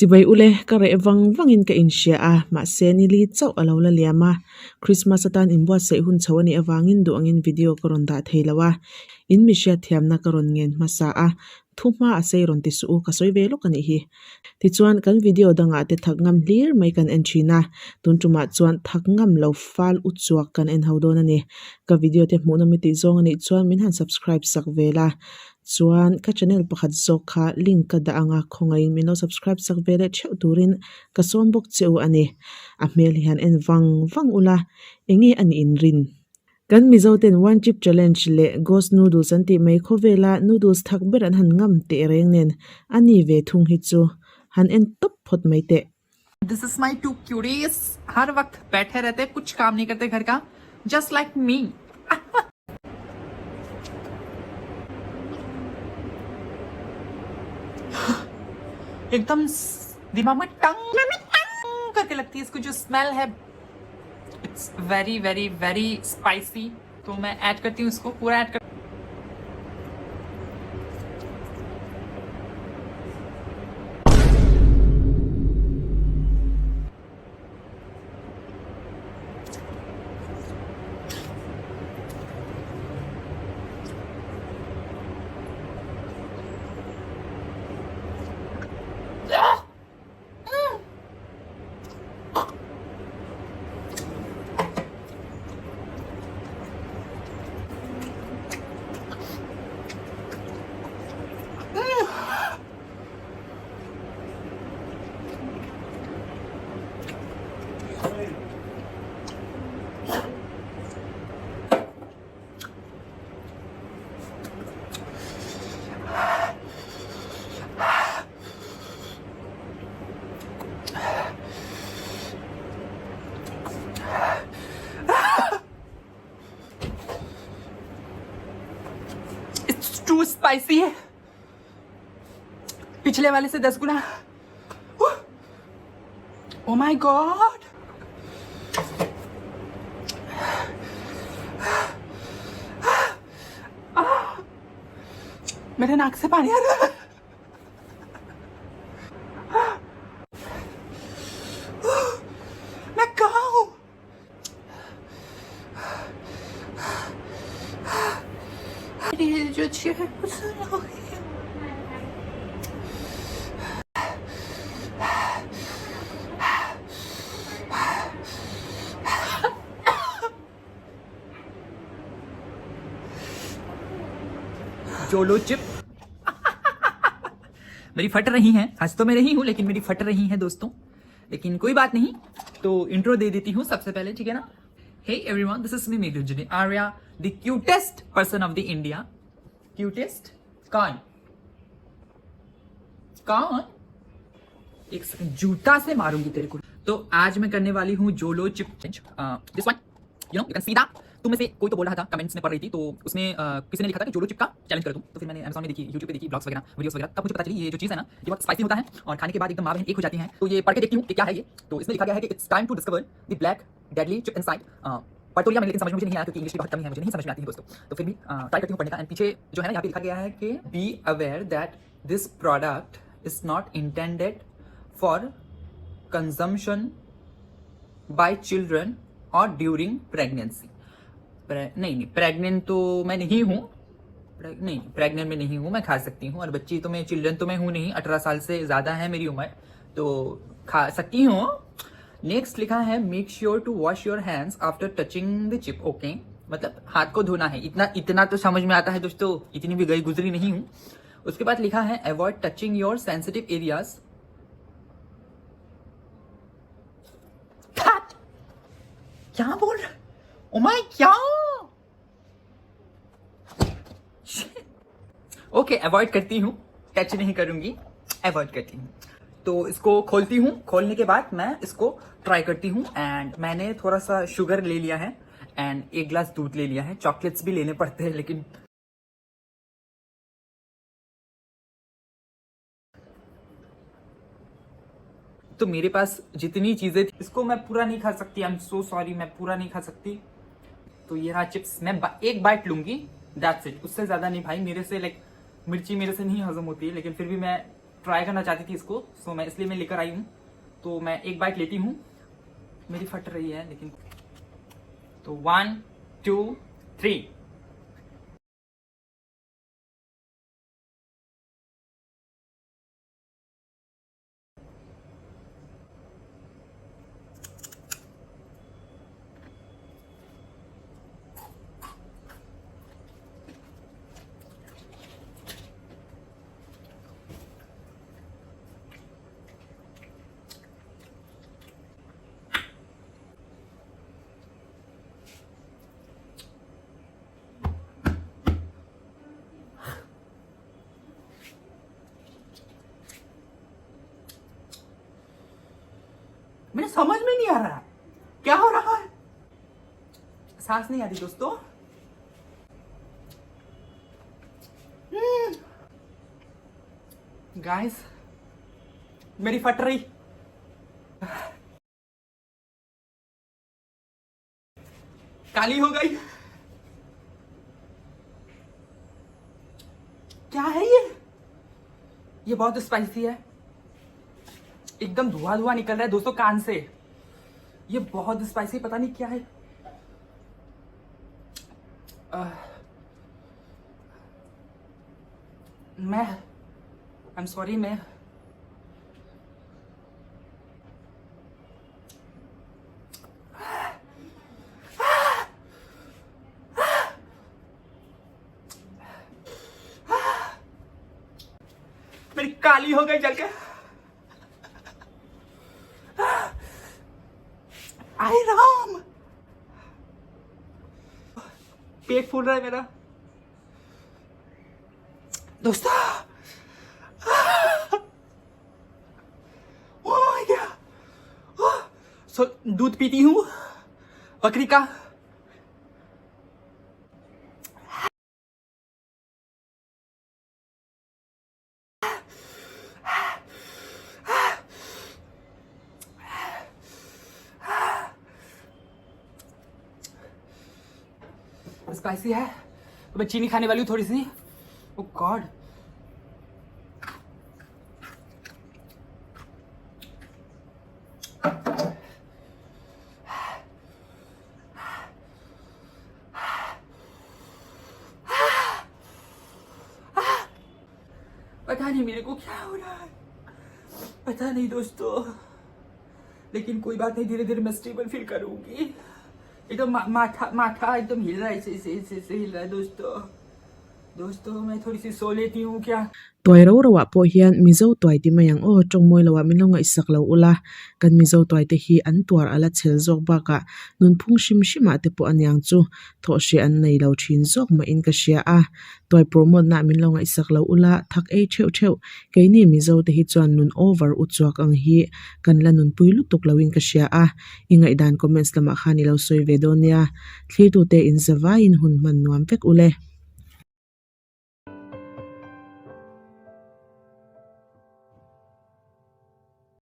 Chibai ule kare evang wangin ka insia a ma se ni li chau alo la liama Christmas atan inbua se hun chawani awangin du angin video karon da theilawa in mi sha thiamna karon ngen masa a thuma ase ron ti su ka soi ve lo kani hi ti chuan kan video danga te thakngam hlir mai kan en thina tuntuma chuan thakngam lo fal u chuak kan en hodon ani ka video te hmu na mi ti zong ani chuan min han subscribe sak vela chuan ka channel pakhat zawk kha link ka da anga khongai mino subscribe sak vele cheu turin ka som bok cheu ani a hmel hian en wang ula engi an in rin kan mizoten one chip challenge le ghost noodles anti mai khovela noodles thak ber an han ngam te reng nen ani ve thung hi chu han en top phot mai te this is my too curious हर वक्त बैठे रहते कुछ काम नहीं करते घर का जस्ट लाइक मी एकदम दिमाग में टंग करके लगती है इसको जो स्मेल है it's very very very spicy तो मैं ऐड करती हूँ इसको पूरा ऐड कर टू स्पाइसी है पिछले वाले से 10 गुना ओ माय गॉड मेरे नाक से पानी आ रहा है मैं कहाँ हूं जो चेहरे जोलो चिप मेरी फट रही हैं हंस तो मैं रही हूं लेकिन मेरी फट रही हैं दोस्तों लेकिन कोई बात नहीं तो इंट्रो दे देती हूं सबसे पहले ठीक है ना hey everyone this is me Meghranjani Arya the cutest person of the India cutest कौन कौन एक सेकंड जूता से मारूंगी तेरे को तो आज मैं करने वाली हूं Jolo chip this one you can see that तुम में से कोई तो बोल रहा था कमेंट्स में पढ़ रही थी तो उसमें किसी ने लिखा था कि जोलो चिप का चैलेंज कर दूं तो फिर मैंने Amazon में देखी YouTube पे देखी ब्लॉग्स वगैरह वीडियोस वगैरह तब मुझे पता चली ये जो चीज़ है ना ये बहुत स्पाइसी होता है और खाने के बाद एकदम माँ बहन एक हो जाती हैं तो ये पढ़ के देखती हूँ कि क्या है ये तो इसमें लिखा गया है कि it's time to discover the black deadly chip inside पढ़ लेकिन समझ में मुझे नहीं आया क्योंकि इंग्लिश की बहुत कमी है मुझे नहीं समझ में आती है दोस्तों तो फिर भी ट्राई करती हूँ पढ़ने का एंड पीछे जो है ना यहाँ पे लिखा गया है कि be aware that this product is not intended for consumption bye children और ड्यूरिंग प्रेगनेंसी नहीं प्रेग्नेंट तो मैं नहीं हूँ नहीं प्रेग्नेंट में नहीं हूँ मैं खा सकती हूँ और बच्ची तो मैं चिल्ड्रन तो मैं हूँ नहीं 18 साल से ज़्यादा है मेरी उम्र तो खा सकती हूँ नेक्स्ट लिखा है make sure to wash your hands after touching the chip okay मतलब हाथ को धोना है इतना तो समझ में आता है दोस्तों इतनी भी गई गुजरी नहीं हूँ उसके बाद लिखा है avoid touching your sensitive areas क्या बोल रहा ओ माय क्या ओके अवॉइड करती हूँ टच नहीं करूंगी अवॉइड करती हूँ तो इसको खोलती हूँ खोलने के बाद मैं इसको ट्राई करती हूँ एंड मैंने थोड़ा सा शुगर ले लिया है एंड 1 गिलास दूध ले लिया है चॉकलेट्स भी लेने पड़ते हैं लेकिन तो मेरे पास जितनी चीजें थी इसको मैं पूरा नहीं खा सकती आई एम सो सॉरी मैं पूरा नहीं खा सकती तो ये रहा चिप्स मैं एक बाइट लूंगी दैट्स इट उससे ज्यादा नहीं भाई मेरे से लाइक मिर्ची मेरे से नहीं हजम होती है लेकिन फिर भी मैं ट्राई करना चाहती थी इसको, सो मैं इसलिए मैं लेकर आई हूँ। तो मैं एक बाइट लेती हूँ, मेरी फट रही है लेकिन। तो 1 2 3। मेरे समझ में नहीं आ रहा है क्या हो रहा है, सांस नहीं आ रही दोस्तों। गाइस मेरी फट रही। काली हो गई। क्या है ये बहुत स्पाइसी है, एकदम धुआं धुआं निकल रहा है दोस्तों कान से। ये बहुत स्पाइसी, पता नहीं क्या है। I am sorry. मैं मेरी काली हो गई जल के। आई राम, पेट फूल रहा है मेरा दोस्तों। Oh my God. सो दूध पीती हूँ बकरी का। स्पाइसी है तो मैं चीनी खाने वाली हूँ थोड़ी सी। ओह गॉड। पता नहीं मेरे को क्या हो रहा है, पता नहीं दोस्तों, लेकिन कोई बात नहीं, धीरे धीरे मैं स्टेबल फील करूंगी। एकदम माथा एकदम हिल रहा है, ऐसे हिल रहा है दोस्तों मैं थोड़ी सी सो लेती हूँ क्या। Toy ro ro wa po hian mizo toy ti mayang o chongmoi lawa milonga isak lo ula kan mizo toy te hi an tuar ala chel jok ba ka nun phung shim shima te po anyang chu tho she an nei lo thin jok ma in ka sia a toy promote na milonga isak lo ula thak e cheu ke ni mizo te hi chuan nun over uchuak ang hi kan la nun puilu tuk lawin ka sia a ingai dan comments lama khani lo soi vedonia thli tu te in zawa in hun man nuam pek ule